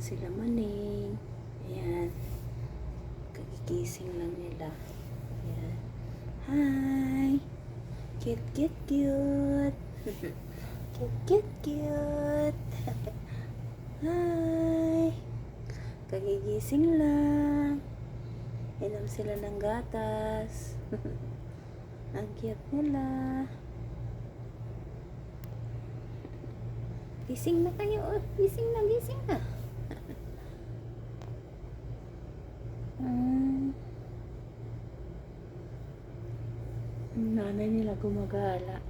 sila maning. Ayan. Kagigising lang nila. Ayan. Hi! Cute, cute, cute! Cute, cute, cute! Hi! Kagigising lang. Inom sila ng gatas. Ang cute nila. Gising na kayo. Oh. Gising na, gising na. Nanay nila gumagala.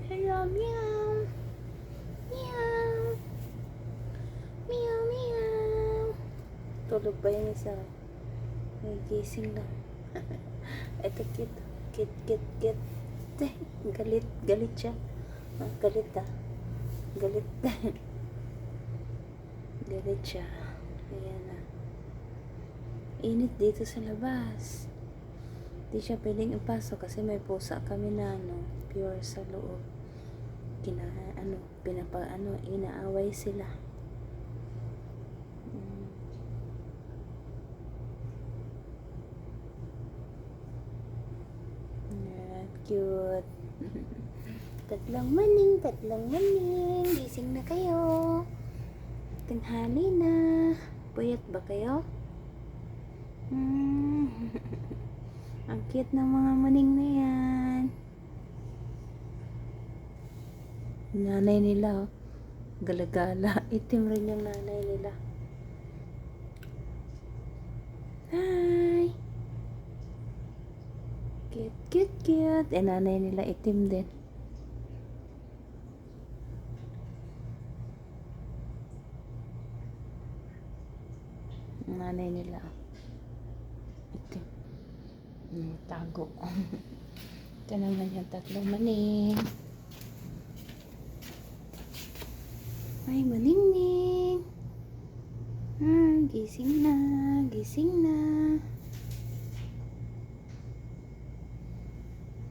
Hello, meow. Meow. Meow, meow. Tulog pa yung isa. May gising lang. Ito cute. Cute, cute, cute. Galit. Galit siya. Galit ah. Galit. Galit siya. Ayan na. Init dito sa labas. Di siya pwedeng ipasok kasi may pusa kami na pure sa loob. Inaaway sila. Cute. Tatlong maning. Gising na kayo. Tanghali na. Puyat ba kayo? Ang cute ng mga maning na yan. Nanay nila, galagala. Itim rin yung nanay nila. Hi! Cute, cute, cute. Nanay nila itim din. Nanay nila itim. Tago. Ito naman yung tatlong maning. Ay, maningning. Gising na. Gising na.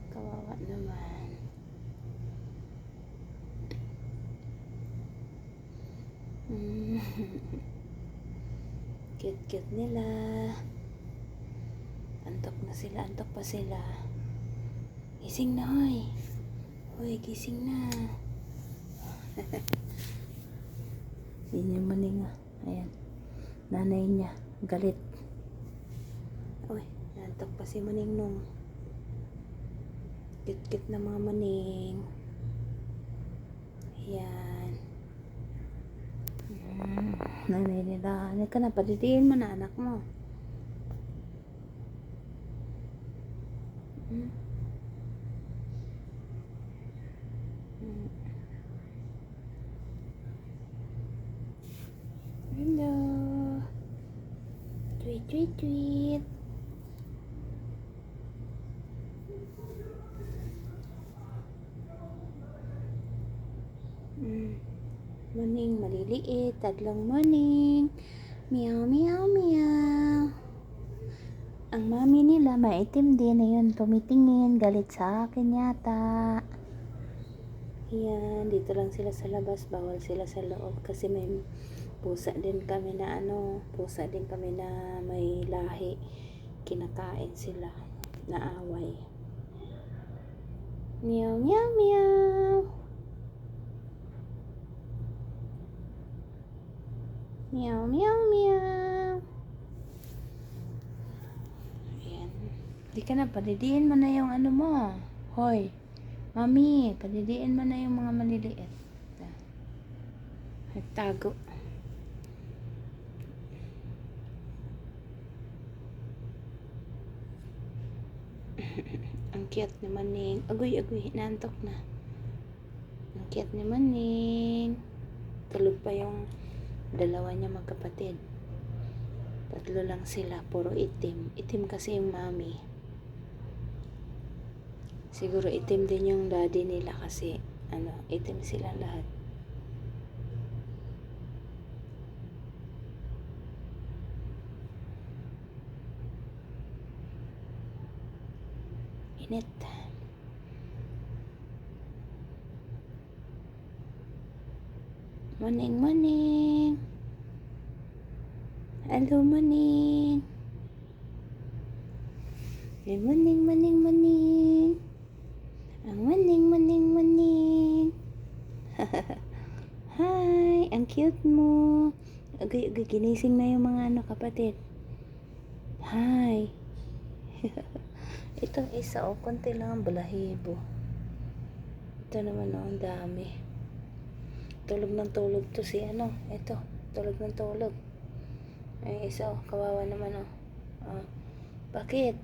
Kawawa naman. Cute-cute nila. Antok na sila. Antok pa sila. Gising na, hoy. Hoy, gising na. Yun yung maning. Ayan. Nanay niya. Galit. Uy, antok pa si maning nung. Cute-cute na mga maning. Ayan. Nanay nila. Ano ka na? Padidiin mo na anak mo. Hello. Tweet, tweet, tweet. Maning maliliit. Tatlong maning. Meow, meow, meow. Ang mami nila maitim din. Ayun, tumitingin. Galit sa akin yata. Yan, dito lang sila sa labas. Bawal sila sa loob. Kasi may pusa din kami na pusa din kami na may lahi. Kinakain sila. Naaway. Meow, meow, meow. Meow, meow, meow. Ayan. Di ka na, padidiin mo na yung mo. Hoy, mami, padidiin mo na yung mga maliliit. Nagtago. Ang cute ni maning. Agoy, naantok na. Ang cute ni maning. Tulog pa yung dalawa niya magkapatid. Tatlo lang sila, puro itim. Itim kasi yung mami. Siguro itim din yung daddy nila kasi itim sila lahat. Init. Morning, morning. Hello, morning. Good morning, morning, morning. Morning, morning, morning. Hi, ang cute mo. Agay, ginising na yung mga kapatid. Hi. Ito isa, konti lang ang balahibo. Ito naman, ang dami. Tulog ng tulog to si ito, tulog ng tulog. Ay, isa, kawawa naman, bakit?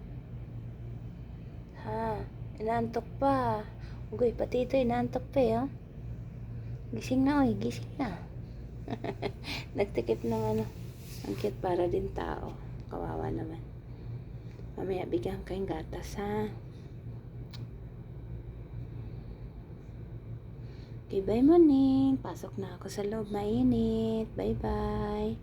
Ha, inaantok pa. Ugoy, pati ito, inaantok pa, Gising na, gising na. Nagtikip ng ang cute para din tao. Kawawa naman. Mamaya bigyan kayong gatas, ha. Okay, bye morning. Pasok na ako sa loob. Mainit. Bye-bye.